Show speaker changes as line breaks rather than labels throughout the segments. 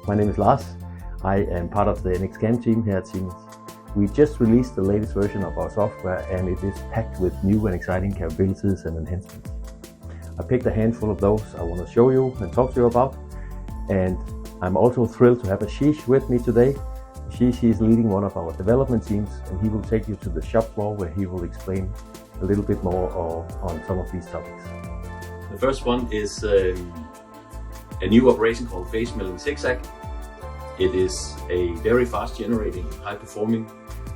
My name is Lars. I am part of the NXCAM team here at Siemens. We just released the latest version of our software and it is packed with new and exciting capabilities and enhancements. I picked a handful of those I want to show you and talk to you about. And I'm also thrilled to have Ashish with me today. Ashish is leading one of our development teams and he will take you to the shop floor where he will explain a little bit more on some of these topics.
The first one is a new operation called Phase Milling Zigzag. It is a very fast generating, high performing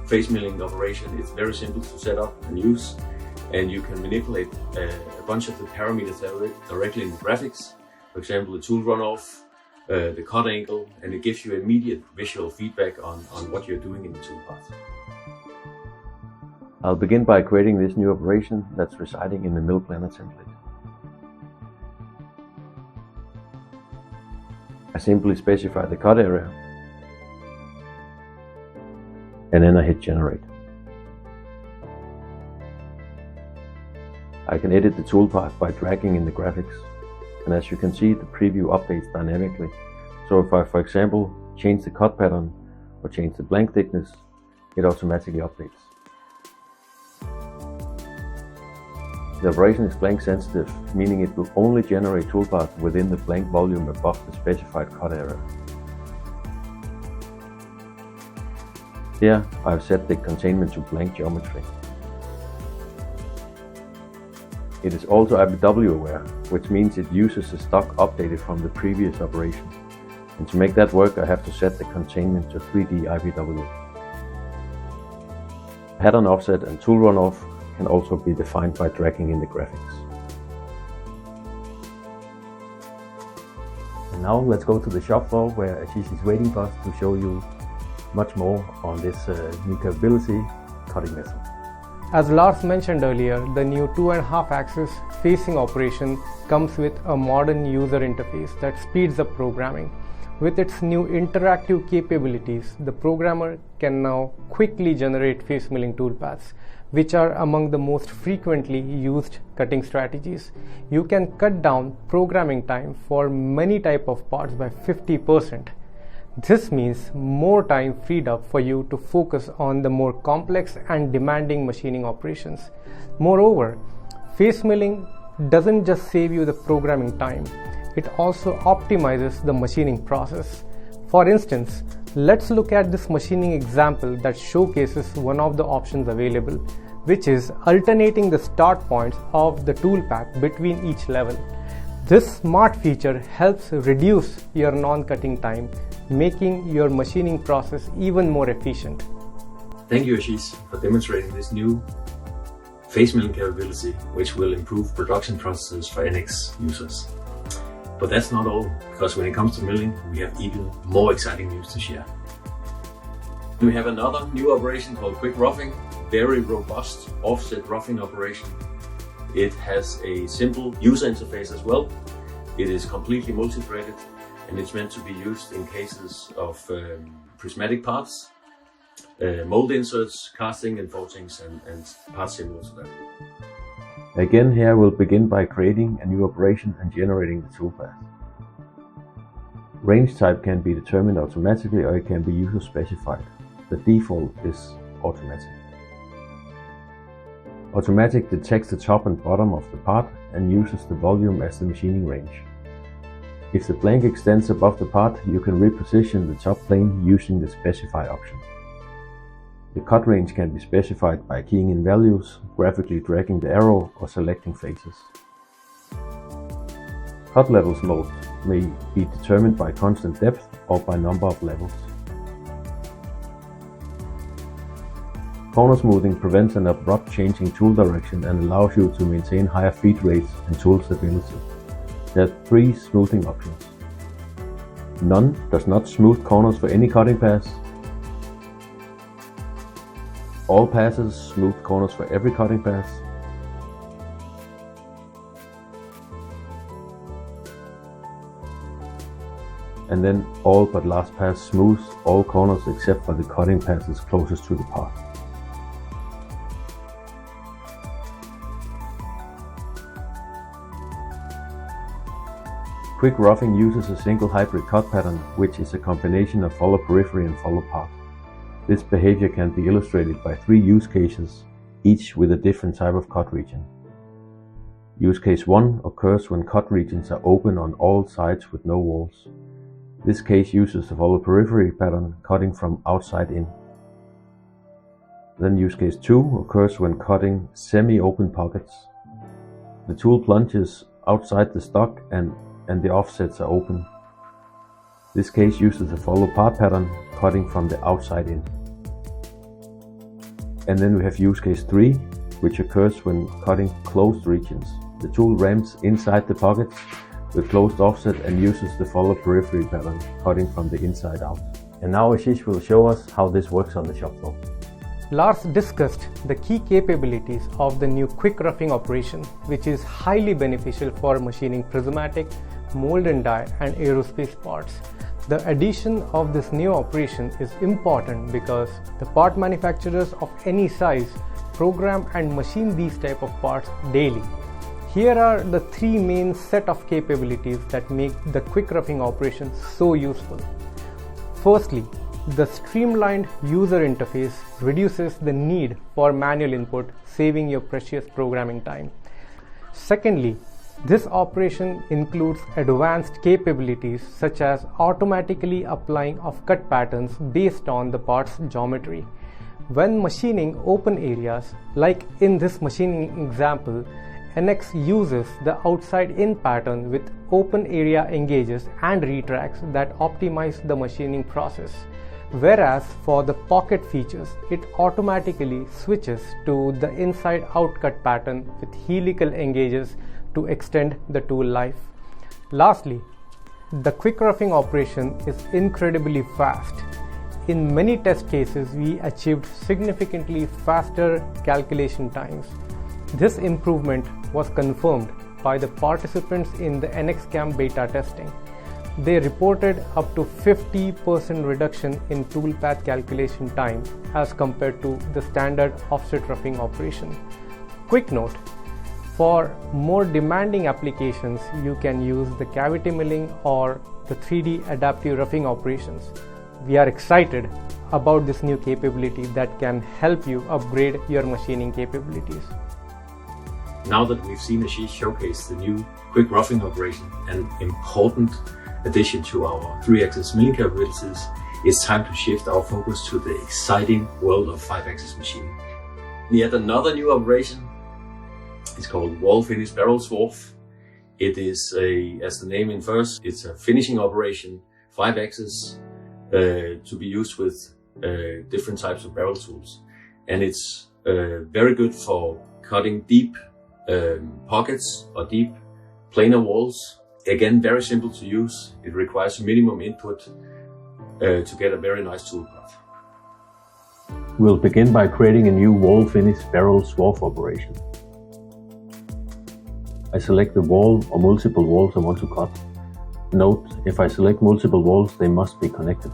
phase milling operation. It's very simple to set up and use, and you can manipulate a bunch of the parameters directly in the graphics. For example, the tool runoff, the cut angle, and it gives you immediate visual feedback on what you're doing in the toolpath.
I'll begin by creating this new operation that's residing in the mill planner template. I simply specify the cut area and then I hit generate. I can edit the toolpath by dragging in the graphics, and as you can see, the preview updates dynamically. So if I, for example, change the cut pattern or change the blank thickness, it automatically updates. The operation is blank sensitive, meaning it will only generate toolpath within the blank volume above the specified cut area. Here I've set the containment to blank geometry. It is also IBW aware, which means it uses the stock updated from the previous operation. And to make that work, I have to set the containment to 3D IBW. Pattern offset and tool runoff can also be defined by dragging in the graphics. And now let's go to the shop floor where Ashish is waiting for us to show you much more on this new capability, cutting method.
As Lars mentioned earlier, the new 2.5 axis facing operation comes with a modern user interface that speeds up programming. With its new interactive capabilities, the programmer can now quickly generate face milling toolpaths, which are among the most frequently used cutting strategies. You can cut down programming time for many types of parts by 50%. This means more time freed up for you to focus on the more complex and demanding machining operations. Moreover, face milling doesn't just save you the programming time, it also optimizes the machining process. For instance, let's look at this machining example that showcases one of the options available, which is alternating the start points of the toolpath between each level. This smart feature helps reduce your non-cutting time, making your machining process even more efficient.
Thank you, Ashish, for demonstrating this new phase milling capability, which will improve production processes for NX users. But that's not all, because when it comes to milling, we have even more exciting news to share. We have another new operation called Quick Roughing, very robust offset roughing operation. It has a simple user interface as well. It is completely multi-threaded and it's meant to be used in cases of prismatic parts, mold inserts, casting and forgings and parts similar to that.
Again, here we'll begin by creating a new operation and generating the toolpath. Range type can be determined automatically or it can be user specified. The default is automatic. Automatic detects the top and bottom of the part and uses the volume as the machining range. If the blank extends above the part, you can reposition the top plane using the specify option. The cut range can be specified by keying in values, graphically dragging the arrow or selecting faces. Cut levels mode may be determined by constant depth or by number of levels. Corner smoothing prevents an abrupt change in tool direction and allows you to maintain higher feed rates and tool stability. There are 3 smoothing options. None does not smooth corners for any cutting pass. All passes smooth corners for every cutting pass. And then all but last pass smooths all corners except for the cutting passes closest to the part. Quick roughing uses a single hybrid cut pattern, which is a combination of follow periphery and follow part. This behavior can be illustrated by 3 use cases, each with a different type of cut region. Use case 1 occurs when cut regions are open on all sides with no walls. This case uses the follow periphery pattern, cutting from outside in. Then use case 2 occurs when cutting semi-open pockets. The tool plunges outside the stock and the offsets are open. This case uses the follow part pattern, cutting from the outside in. And then we have use case 3, which occurs when cutting closed regions. The tool ramps inside the pockets with closed offset and uses the follow periphery pattern, cutting from the inside out. And now Ashish will show us how this works on the shop floor.
Lars discussed the key capabilities of the new quick roughing operation, which is highly beneficial for machining prismatic, mold and die, and aerospace parts. The addition of this new operation is important because the part manufacturers of any size program and machine these type of parts daily. Here are the 3 main set of capabilities that make the quick roughing operation so useful. Firstly, the streamlined user interface reduces the need for manual input, saving your precious programming time. Secondly, this operation includes advanced capabilities such as automatically applying of cut patterns based on the part's geometry. When machining open areas, like in this machining example, NX uses the outside-in pattern with open area engages and retracts that optimize the machining process. Whereas for the pocket features, it automatically switches to the inside-out cut pattern with helical engages to extend the tool life. Lastly, the quick roughing operation is incredibly fast. In many test cases, we achieved significantly faster calculation times. This improvement was confirmed by the participants in the NXCam beta testing. They reported up to 50% reduction in toolpath calculation time as compared to the standard offset roughing operation. Quick note, for more demanding applications, you can use the cavity milling or the 3D adaptive roughing operations. We are excited about this new capability that can help you upgrade your machining capabilities.
Now that we've seen Ashish showcase the new quick roughing operation, an important addition to our 3-axis milling capabilities, it's time to shift our focus to the exciting world of 5-axis machining. Yet another new operation is called wall finish barrel swarf. It is as the name infers, it's a finishing operation, 5-axis, to be used with different types of barrel tools. And it's very good for cutting deep pockets or deep planar walls. Again, very simple to use. It requires minimum input to get a very nice tool path.
We'll begin by creating a new wall finish barrel swarf operation. I select the wall or multiple walls I want to cut. Note, if I select multiple walls, they must be connected.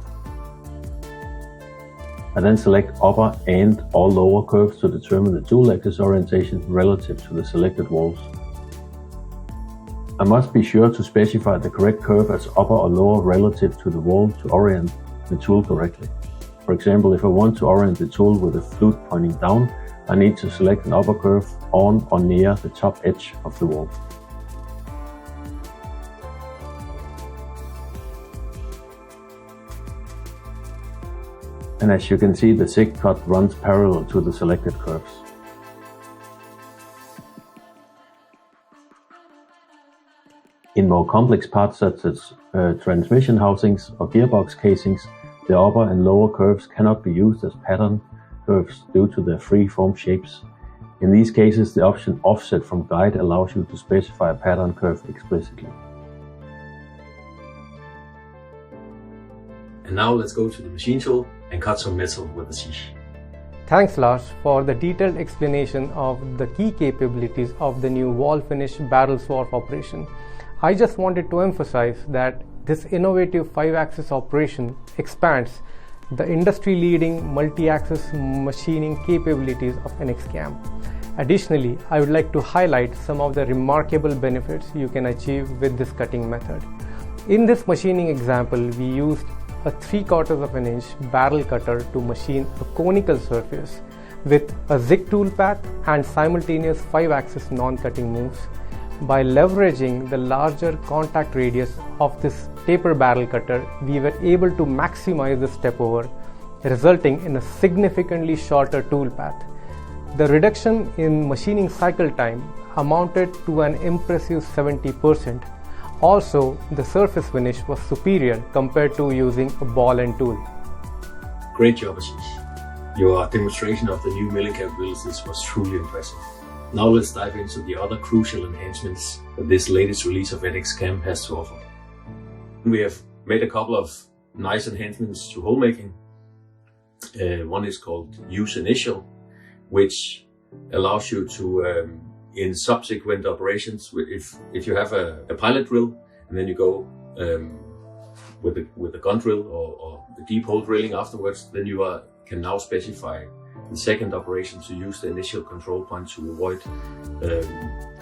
I then select upper and or lower curves to determine the tool axis orientation relative to the selected walls. I must be sure to specify the correct curve as upper or lower relative to the wall to orient the tool correctly. For example, if I want to orient the tool with the flute pointing down, I need to select an upper curve on or near the top edge of the wall. And as you can see, the SIG cut runs parallel to the selected curves. In more complex parts such as transmission housings or gearbox casings, the upper and lower curves cannot be used as pattern curves due to their free-form shapes. In these cases, the option Offset from Guide allows you to specify a pattern curve explicitly.
And now let's go to the machine tool and cut some metal with Ashish.
Thanks Lars for the detailed explanation of the key capabilities of the new wall finish barrel swarf operation. I just wanted to emphasize that this innovative 5-axis operation expands the industry-leading multi-axis machining capabilities of NXCam. Additionally, I would like to highlight some of the remarkable benefits you can achieve with this cutting method. In this machining example, we used a 3/4 inch barrel cutter to machine a conical surface with a zig tool path and simultaneous 5-axis non-cutting moves. By leveraging the larger contact radius of this taper barrel cutter, we were able to maximize the step over, resulting in a significantly shorter tool path. The reduction in machining cycle time amounted to an impressive 70%. Also, the surface finish was superior compared to using a ball and tool.
Great job, Ashish. Your demonstration of the new milling capabilities was truly impressive. Now let's dive into the other crucial enhancements that this latest release of NX Cam has to offer. We have made a couple of nice enhancements to hole making. One is called Use Initial, which allows you to, in subsequent operations, if you have a pilot drill and then you go with a gun drill or the deep hole drilling afterwards, then you can now specify the second operation to use the initial control point to avoid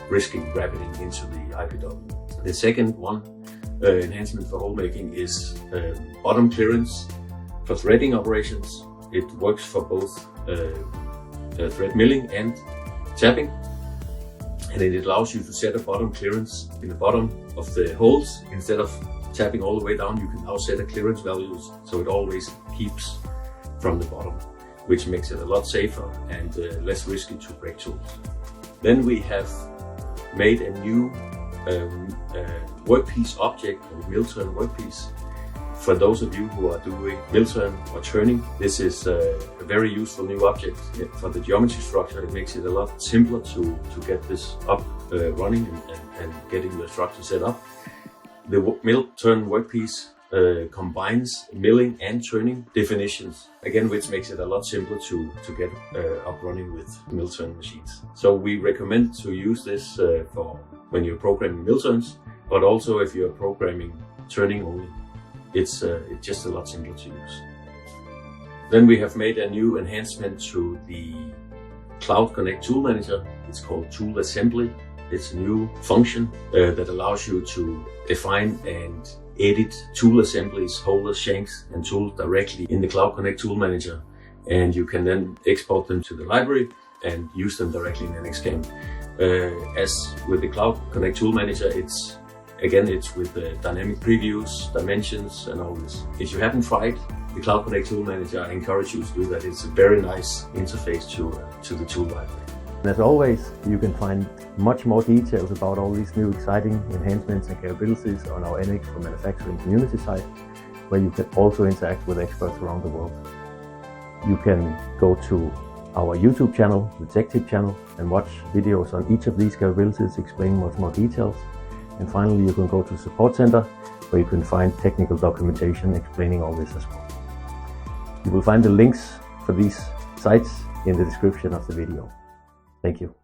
risking gravity into the IPW. The second one enhancement for hole making is bottom clearance for threading operations. It works for both thread milling and tapping, and it allows you to set a bottom clearance in the bottom of the holes. Instead of tapping all the way down, you can now set a clearance values so it always keeps from the bottom, which makes it a lot safer and less risky to break tools. Then we have made a new workpiece object, or mill turn workpiece. For those of you who are doing mill turn or turning, this is a very useful new object for the geometry structure. It makes it a lot simpler to get this up running and getting the structure set up. The mill turn workpiece combines milling and turning definitions, again, which makes it a lot simpler to get up running with mill turn machines. So we recommend to use this for when you're programming mill turns, but also if you're programming turning only. It's just a lot simpler to use. Then we have made a new enhancement to the Cloud Connect Tool Manager. It's called Tool Assembly. It's a new function that allows you to define and edit tool assemblies, holders, shanks, and tools directly in the Cloud Connect Tool Manager. And you can then export them to the library and use them directly in NX Cam. As with the Cloud Connect Tool Manager, it's with the dynamic previews, dimensions, and all this. If you haven't tried the Cloud Connect Tool Manager, I encourage you to do that. It's a very nice interface to the tool library.
And as always, you can find much more details about all these new exciting enhancements and capabilities on our NX for Manufacturing community site, where you can also interact with experts around the world. You can go to our YouTube channel, the Tech Tip channel, and watch videos on each of these capabilities explaining much more details. And finally, you can go to the Support Center, where you can find technical documentation explaining all this as well. You will find the links for these sites in the description of the video. Thank you.